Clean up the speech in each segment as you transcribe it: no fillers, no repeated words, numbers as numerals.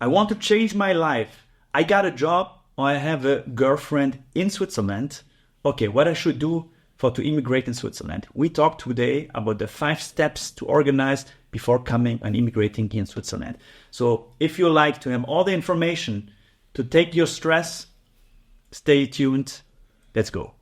I want to change my life. I got a job or I have a girlfriend in Switzerland. Okay, what I should do to immigrate in Switzerland. We talk today about the 5 steps to organize before coming and immigrating in Switzerland. So if you like to have all the information to take your stress, stay tuned. Let's go.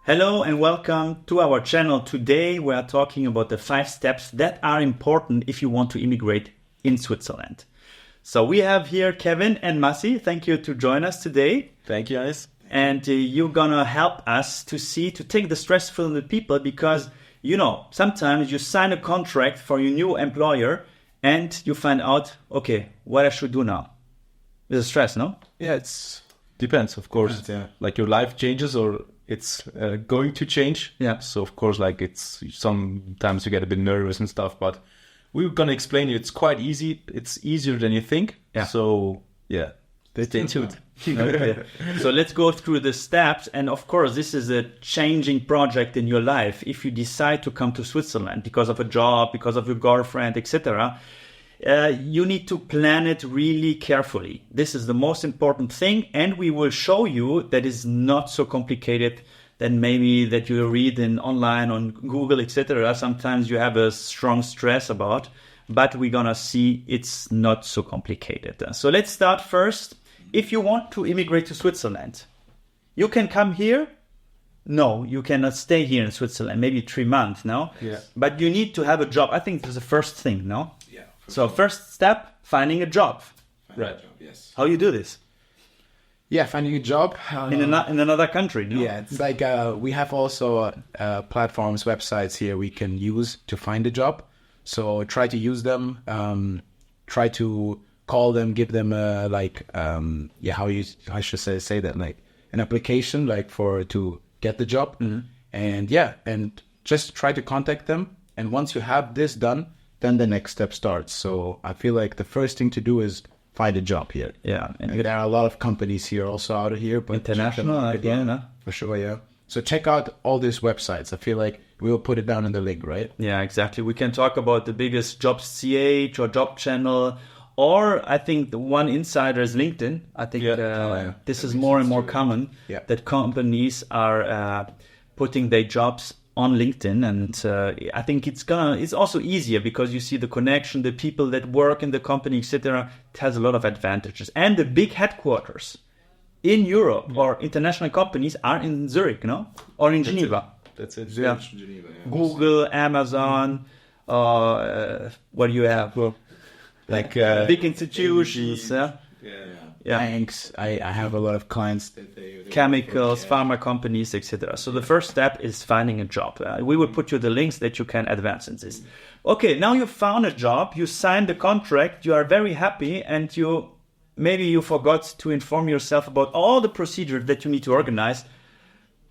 Hello and welcome to our channel. Today we are talking about the 5 steps that are important if you want to immigrate in Switzerland. So we have here Kevin and Masi. Thank you to join us today. Thank you, Anis. And you're gonna help us to take the stress from the people, because sometimes you sign a contract for your new employer and you find out, okay, what I should do now. There's stress, no? Yeah, it's depends, of course. Yeah. Like your life changes or it's going to change. Yeah. So of course, like it's sometimes you get a bit nervous and stuff, but we're gonna explain you. It's quite easy. It's easier than you think. Yeah. So yeah, stay tuned. Okay. So let's go through the steps. And of course, this is a changing project in your life. If you decide to come to Switzerland because of a job, because of your girlfriend, etc., you need to plan it really carefully. This is the most important thing, and we will show you that is not so complicated than maybe that you read online on Google, etc. Sometimes you have a strong stress about, but we're gonna see it's not so complicated. So let's start first. If you want to immigrate to Switzerland, you can come here. No, you cannot stay here in Switzerland, maybe 3 months, no? Yeah. But you need to have a job. I think this is the first thing, no? Yeah. So first step, finding a job. Right. Yes. How you do this? Yeah, finding a job In another country, no? Yeah, it's like we have also platforms, websites here we can use to find a job. So try to use them. Try to call them, give them I should say that, like an application, like to get the job. Mm-hmm. And just try to contact them. And once you have this done, then the next step starts. So I feel like the first thing to do is find a job here. Yeah. And there are a lot of companies here also out of here. But International again, huh? for sure, yeah. So check out all these websites. I feel like we will put it down in the link, right? Yeah, exactly. We can talk about the biggest Jobs.ch or Job Channel, or I think the one insider is LinkedIn. I think this is more and more common that companies are putting their jobs on LinkedIn, and I think it's also easier because you see the connection, the people that work in the company, etc. It has a lot of advantages, and the big headquarters in Europe or international companies are in Zurich, no, or in Geneva. That's it. Yeah. Geneva, yeah. Google, Amazon, what do you have? Like Big institutions, yeah. Banks. I have a lot of clients that they Chemicals, pharma companies, etc. So the first step is finding a job. We will put you the links that you can advance in this. Okay, now you found a job, you signed the contract, you are very happy, and maybe you forgot to inform yourself about all the procedures that you need to organize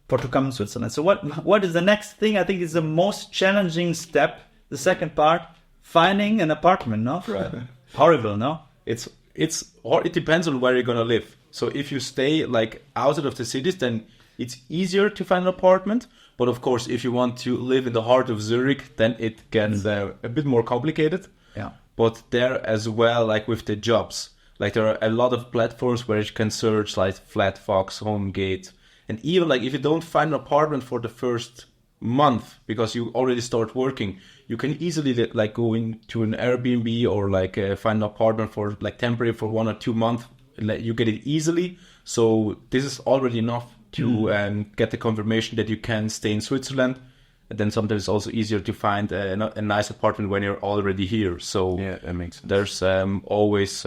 to come to Switzerland. So what is the next thing? I think is the most challenging step. The second part, finding an apartment, no? Right. Horrible, no? It depends on where you're gonna live. So if you stay like outside of the cities, then it's easier to find an apartment. But of course, if you want to live in the heart of Zurich, then it gets a bit more complicated. Yeah. But there as well, like with the jobs, like there are a lot of platforms where you can search, like Flatfox, HomeGate, and even like if you don't find an apartment for the first month because you already start working, you can easily like go into an Airbnb or like find an apartment for like temporary for 1 or 2 months. You get it easily. So this is already enough to get the confirmation that you can stay in Switzerland. And then sometimes it's also easier to find a nice apartment when you're already here. So yeah, that makes sense. There's always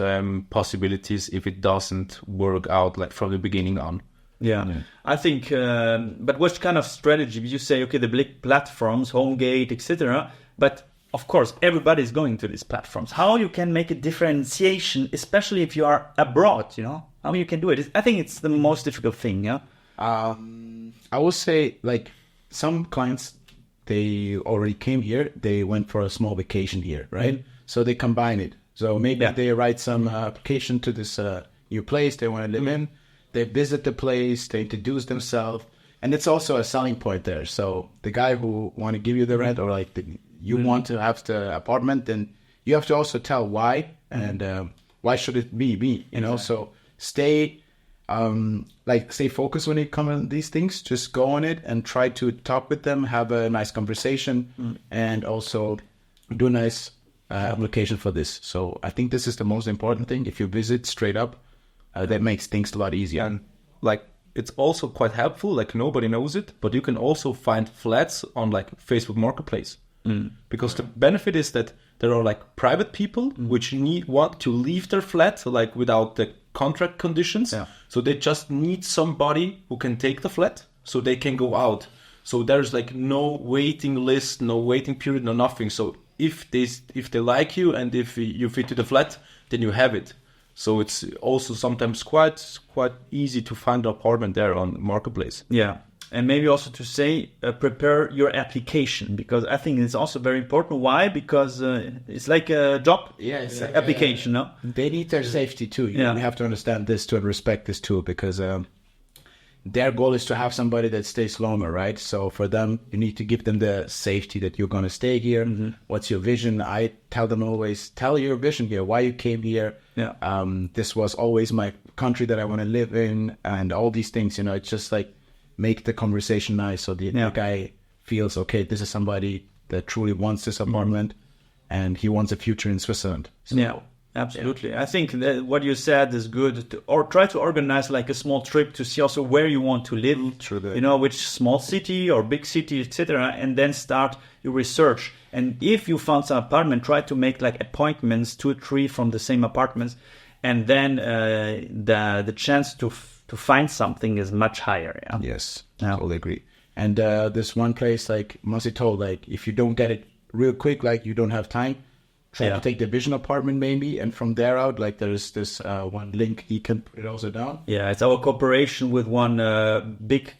possibilities if it doesn't work out like from the beginning on. Yeah. I think, but what kind of strategy? You say, okay, the big platforms, HomeGate, etc. But of course, everybody's going to these platforms. How you can make a differentiation, especially if you are abroad, how you can do it? I think it's the most difficult thing, yeah? I would say, like, some clients, they already came here, they went for a small vacation here, right? Mm-hmm. So they combine it. So maybe they write some application to this new place they want to live in. They visit the place, they introduce themselves, And it's also a selling point there. So the guy who want to give you the rent, or like you want to have the apartment, then you have to also tell why, and why should it be me, you know? So stay focused when it comes to these things. Just go on it and try to talk with them, have a nice conversation, and also do a nice application for this. So I think this is the most important thing. If you visit straight up, that makes things a lot easier. And like, it's also quite helpful, like nobody knows it, but you can also find flats on like Facebook Marketplace. Because the benefit is that there are like private people which want to leave their flat like without the contract conditions. So they just need somebody who can take the flat so they can go out. So there's like no waiting list, no waiting period, no nothing. So if they like you and if you fit to the flat, then you have it. So it's also sometimes quite easy to find an apartment there on Marketplace. Yeah. And maybe also to say, prepare your application, because I think it's also very important. Why? Because it's like a job application, no? They need their safety too. You have to understand this to respect this too, because their goal is to have somebody that stays longer, right? So for them, you need to give them the safety that you're going to stay here. What's your vision? I tell them always, tell your vision here, why you came here. This was always my country that I want to live in, and all these things, you know, it's just like, make the conversation nice so the guy feels, okay, this is somebody that truly wants this apartment and he wants a future in Switzerland. So, absolutely. I think that what you said is good. Or try to organize like a small trip to see also where you want to live, you know, which small city or big city, etc. And then start your research. And if you found some apartment, try to make like appointments, 2 or 3 from the same apartments. And then the chance to find something is much higher. Yes, I totally agree. And this one place, like Masi told, like if you don't get it real quick, like you don't have time, try to take the Vision apartment maybe, and from there out, like there's this one link, he can put it also down. Yeah, it's our cooperation with one big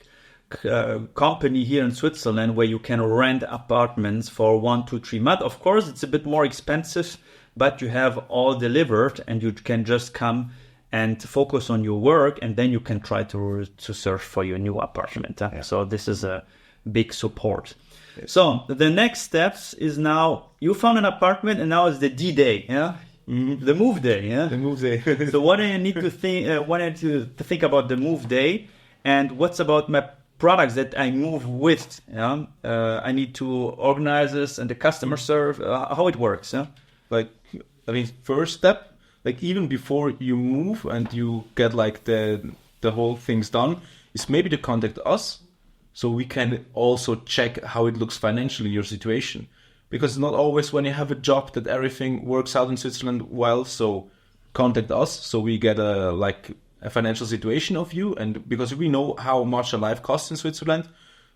company here in Switzerland where you can rent apartments for 1 to 3 months. Of course, it's a bit more expensive, but you have all delivered and you can just come and focus on your work, and then you can try to search for your new apartment. So this is a big support. Yes. So the next steps is now you found an apartment, and now is the D-Day, the move day, the move day. So what do you need to think? What need to think about the move day, and what's about my products that I move with? I need to organize this and the customer serve. How it works? Like, I mean, first step. Like even before you move and you get like the whole things done, is maybe to contact us so we can also check how it looks financially, your situation. Because it's not always when you have a job that everything works out in Switzerland well. So contact us so we get a financial situation of you, and because we know how much a life costs in Switzerland.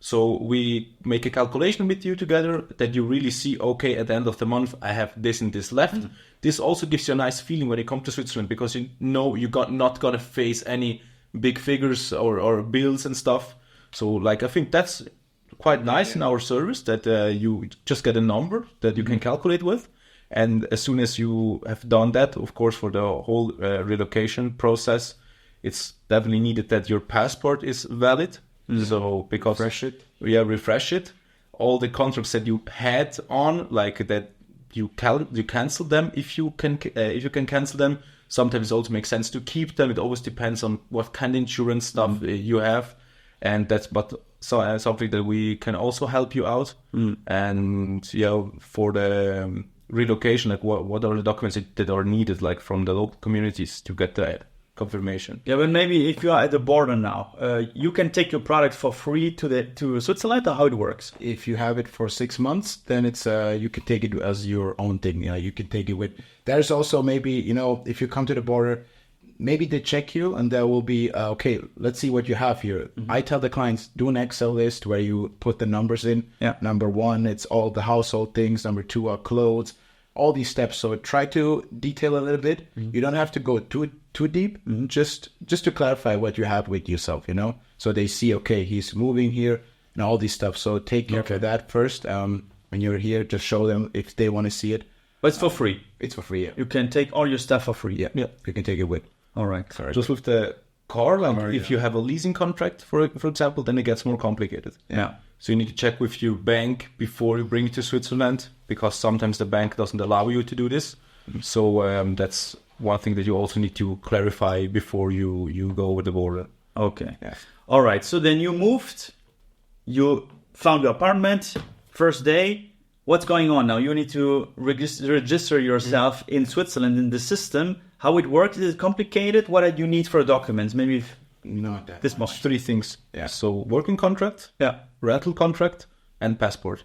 So we make a calculation with you together that you really see, okay, at the end of the month, I have this and this left. This also gives you a nice feeling when you come to Switzerland, because you know you not going to face any big figures or bills and stuff. So like, I think that's quite nice in our service that you just get a number that you can calculate with. And as soon as you have done that, of course, for the whole relocation process, it's definitely needed that your passport is valid. So because refresh it. All the contracts that you had on, like that, you cancel them if you can cancel them. Sometimes it also makes sense to keep them. It always depends on what kind of insurance stuff you have, and that's something that we can also help you out. And for the relocation, like what are the documents that are needed, like from the local communities to get the confirmation. But maybe if you are at the border now, you can take your product for free to Switzerland, or how it works? If you have it for 6 months, then it's you can take it as your own thing. You can take it with. There's also maybe, if you come to the border, maybe they check you and there will be okay, let's see what you have here. I tell the clients, do an Excel list where you put the numbers in. Number 1, it's all the household things. Number 2 are clothes. All these steps. So try to detail a little bit. You don't have to go too deep. Just to clarify what you have with yourself, so they see, okay, he's moving here and all these stuff. So take care of that first. When you're here, just show them if they want to see it. But it's for free. It's for free. You can take all your stuff for free. You can take it with. All right. Just with the car, like if you have a leasing contract, for example, then it gets more complicated. Yeah. So you need to check with your bank before you bring it to Switzerland, because sometimes the bank doesn't allow you to do this. So that's one thing that you also need to clarify before you go over the border. Okay. Yeah. All right. So then you moved, you found your apartment, first day. What's going on now? You need to register yourself in Switzerland in the system. How it works? Is it complicated? What do you need for documents? Maybe Not that this much. 3 things. Yeah. So working contract, Yeah. rental contract, and passport.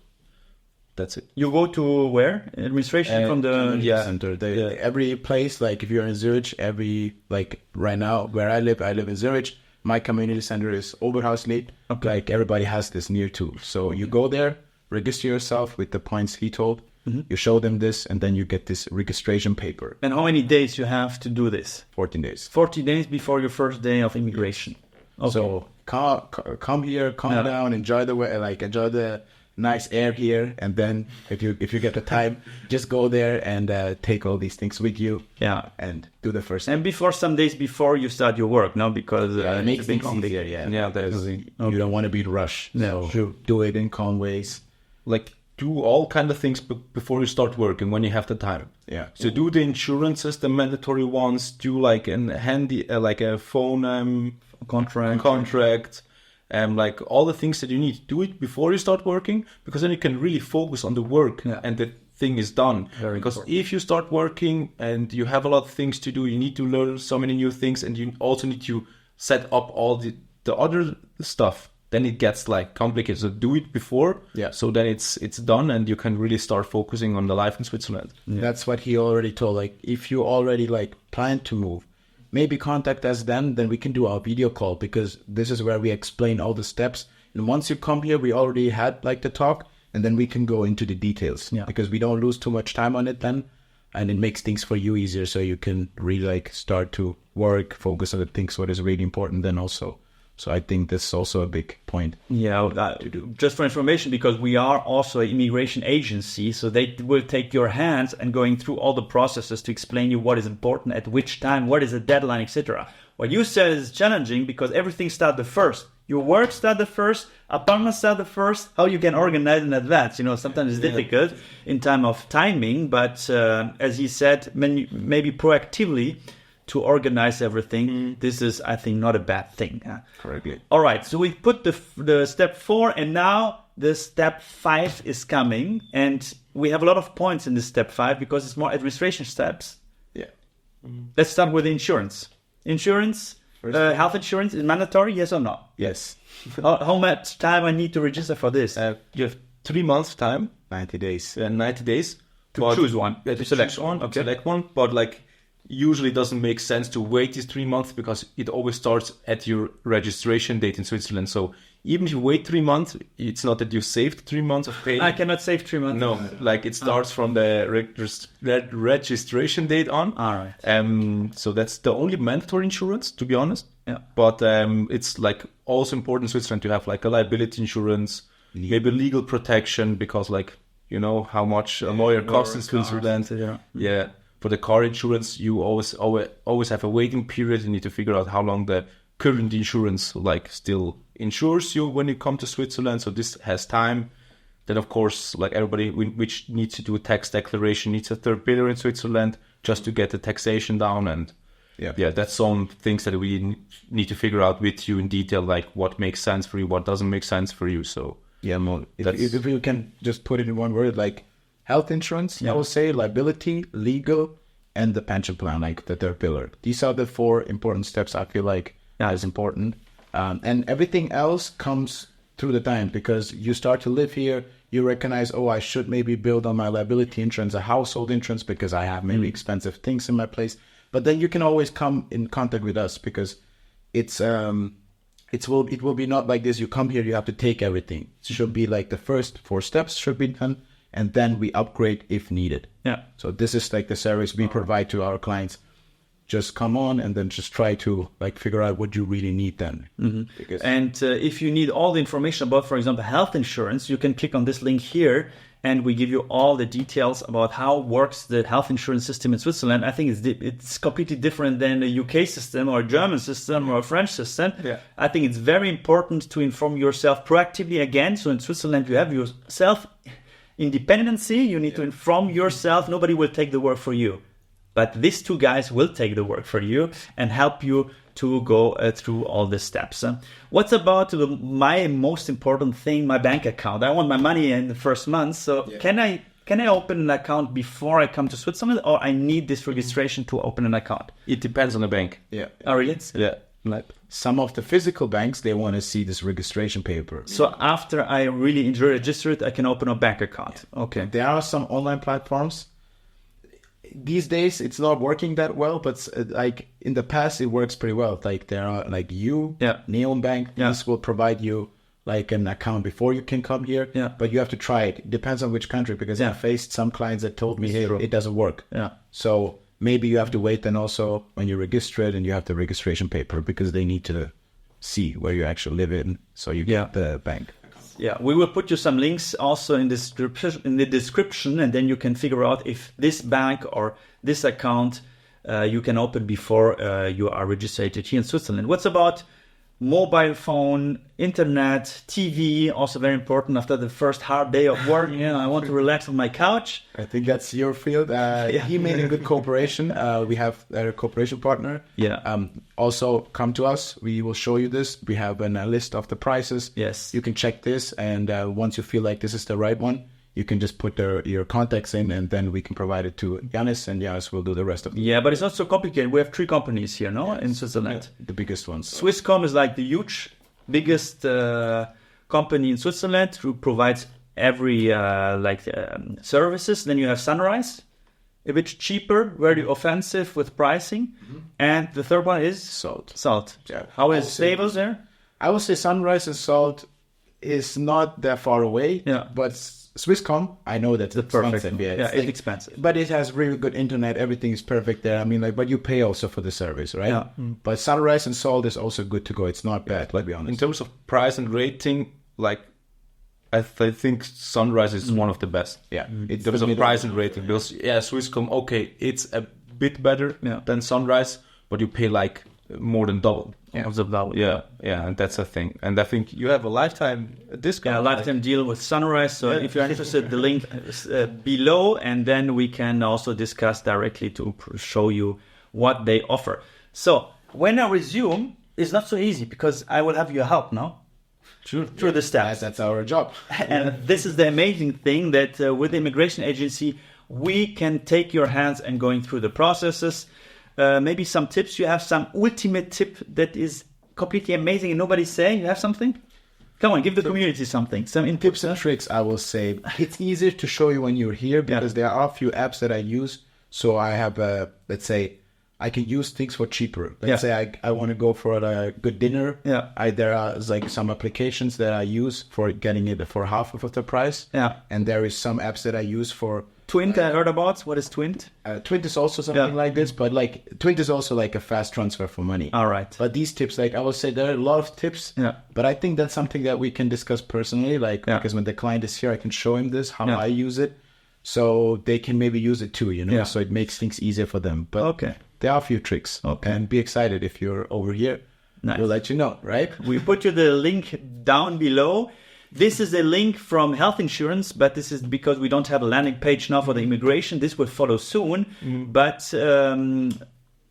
That's it. You go to where? Administration from the... yeah. center. Every place, like if you're in Zurich, like right now where I live in Zurich. My community center is Oberhauslied. Okay. Like everybody has this near too. So you go there, register yourself with the points he told. You show them this, and then you get this registration paper. And how many days you have to do this? 14 days. 40 days before your first day of immigration. Okay. So come here, calm down, enjoy the nice air here, and then if you get the time, just go there and take all these things with you. Yeah. And do the first. And some days before you start your work, no? Because it makes it's a bit things easier. Yeah. Yeah, Because you don't want to be rushed. Yeah, So do it in calm ways. like do all kind of things before you start working when you have the time. Yeah. So do the insurances, the mandatory ones. Do like a handy, like a phone contract, like all the things that you need. Do it before you start working, because then you can really focus on the work and the thing is done. Because if you start working and you have a lot of things to do, you need to learn so many new things, and you also need to set up all the other stuff. Then it gets like complicated. So do it before. Yeah. So then it's done, and you can really start focusing on the life in Switzerland. That's what he already told. Like if you already like plan to move, maybe contact us then we can do our video call, because this is where we explain all the steps. And once you come here, we already had like the talk, and then we can go into the details. Yeah. Because we don't lose too much time on it then, and it makes things for you easier, so you can really like start to work, focus on the things what is really important then also. So I think this is also a big point. Yeah, just for information, because we are also an immigration agency, so they will take your hands and going through all the processes to explain you what is important at which time, what is the deadline, etc. What you said is challenging because everything starts the first. Your work start the first, apartment start the first. How you can organize in advance? Sometimes it's difficult in time of timing, but as he said, maybe proactively to organize everything. This is, I think, not a bad thing. Correctly. All right, so we put the step 4, and now the step 5 is coming, and we have a lot of points in this step 5 because it's more administration steps. Yeah. Let's start with the insurance. Insurance, health insurance is mandatory, yes or no? Yes. How much time I need to register for this? You have 3 months time, 90 days. 90 days To choose one. Yeah, to select one. Okay. Select one, but like usually it doesn't make sense to wait these 3 months, because it always starts at your registration date in Switzerland. So even if you wait 3 months, it's not that you saved 3 months of pay. I cannot save 3 months. No, like it starts from the registration date on. All right. So that's the only mandatory insurance, to be honest. Yeah. But it's like also important in Switzerland to have like a liability insurance, maybe legal protection, because like how much a lawyer costs in Switzerland. Yeah. For the car insurance, you always have a waiting period. You need to figure out how long the current insurance like still insures you when you come to Switzerland. So this has time. Then of course, like everybody which needs to do a tax declaration needs a third bidder in Switzerland just to get the taxation down. And yeah, that's some things that we need to figure out with you in detail, like what makes sense for you, what doesn't make sense for you. So yeah, if you can just put it in one word, like health insurance, I would say liability, legal, and the pension plan, like the third pillar. These are the 4 important steps I feel like is important. And everything else comes through the time, because you start to live here, you recognize, I should maybe build on my liability insurance, a household insurance, because I have maybe expensive things in my place. But then you can always come in contact with us, because it will be not like this. You come here, you have to take everything. It should be like the first 4 steps should be done, and then we upgrade if needed. Yeah. So this is like the service we provide to our clients. just come on and then just try to like figure out what you really need then. Because And if you need all the information about, for example, health insurance, you can click on this link here, and we give you all the details about how works the health insurance system in Switzerland. I think it's completely different than a UK system or a German system or a French system. Yeah. I think it's very important to inform yourself proactively again. So in Switzerland, you have your self-independency. You need to inform yourself. Nobody will take the work for you. But these two guys will take the work for you and help you to go through all the steps. What's about my most important thing, my bank account? I want my money in the first month. So can I open an account before I come to Switzerland, or I need this registration to open an account? It depends on the bank. yeah. Oh, really? Yeah. Like, Some of the physical banks, they want to see this registration paper. So after I really register it, I can open a bank account. Okay. There are some online platforms. These days, it's not working that well, but like in the past, it works pretty well. Like there are like Neon Bank. Yeah. This will provide you like an account before you can come here. Yeah. But you have to try it. It depends on which country, because I faced some clients that told me, hey, it doesn't work. Yeah. So maybe you have to wait then also when you register it and you have the registration paper, because they need to see where you actually live in. So you get the bank. Yeah, we will put you some links also in the description, and then you can figure out if this bank or this account you can open before you are registered here in Switzerland. What's about mobile phone, internet, TV? Also very important after the first hard day of work. I want to relax on my couch. I think that's your field. He made a good cooperation. We have a cooperation partner. Yeah. Also, come to us. We will show you this. We have a list of the prices. Yes. You can check this, and once you feel like this is the right one, you can just put your contacts in, and then we can provide it to Yanis, and Yanis will do the rest of it. Yeah, but it's not so complicated. We have 3 companies here, in Switzerland. The biggest ones. Swisscom is like the biggest company in Switzerland who provides every services. Then you have Sunrise, a bit cheaper, very offensive with pricing. And the third one is Salt. Yeah. How is stable there? I would say Sunrise and Salt is not that far away. Yeah. But Swisscom, I know that's Perfect. expensive. It's expensive. But it has really good internet. Everything is perfect there. I mean, but you pay also for the service, right? Yeah. But Sunrise and Salt is also good to go. It's not bad, let's be honest. in terms of price and rating, like I think Sunrise is one of the best. Yeah. In terms of price and rating, because Swisscom, okay, it's a bit better than Sunrise, but you pay like more than double. Yeah, and that's a thing. And I think you have a lifetime discount. Yeah, lifetime deal with Sunrise. So if you're interested, the link is below, and then we can also discuss directly to show you what they offer. So when I resume, it's not so easy because I will have your help now. Through the steps. That's our job. And this is the amazing thing that with the immigration agency, we can take your hands and going through the processes. Maybe some tips. You have some ultimate tip that is completely amazing and nobody's saying. You have something? Come on, give the community something. Some tips and tricks, I will say. It's easier to show you when you're here because there are a few apps that I use. So I have, let's say, I can use things for cheaper. Let's say I want to go for a good dinner. Yeah. There are like some applications that I use for getting it for half of the price. Yeah. And there is some apps that I use for... Twint, I heard about. What is Twint? Twint is also something like this, but like Twint is also like a fast transfer for money. All right. But these tips, like I will say, there are a lot of tips. Yeah. But I think that's something that we can discuss personally, because when the client is here, I can show him this, how I use it, so they can maybe use it too, So it makes things easier for them. But there are a few tricks. And be excited if you're over here. Nice. We'll let you know, right? We put you the link down below. This is a link from health insurance, but this is because we don't have a landing page now for the immigration. This will follow soon. But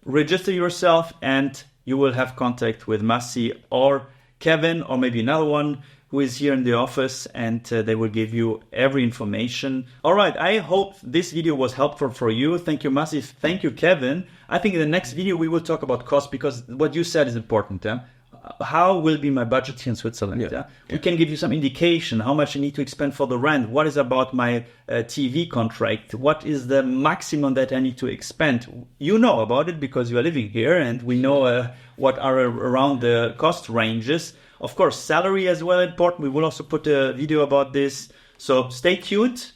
register yourself and you will have contact with Massi or Kevin or maybe another one who is here in the office, and they will give you every information. All right, I hope this video was helpful for you. Thank you, Massi. Thank you, Kevin. I think in the next video we will talk about cost, because what you said is important. How will be my budget here in Switzerland? We can give you some indication how much I need to expend for the rent. What is about my TV contract? What is the maximum that I need to expend? You know about it because you are living here, and we know what are around the cost ranges. Of course, salary as well important. We will also put a video about this. So stay tuned.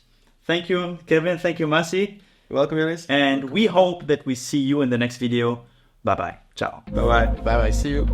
Thank you, Kevin. Thank you, Massi. You're welcome, Yanis. And we hope that we see you in the next video. Bye-bye. Ciao. Bye-bye. Bye bye. See you.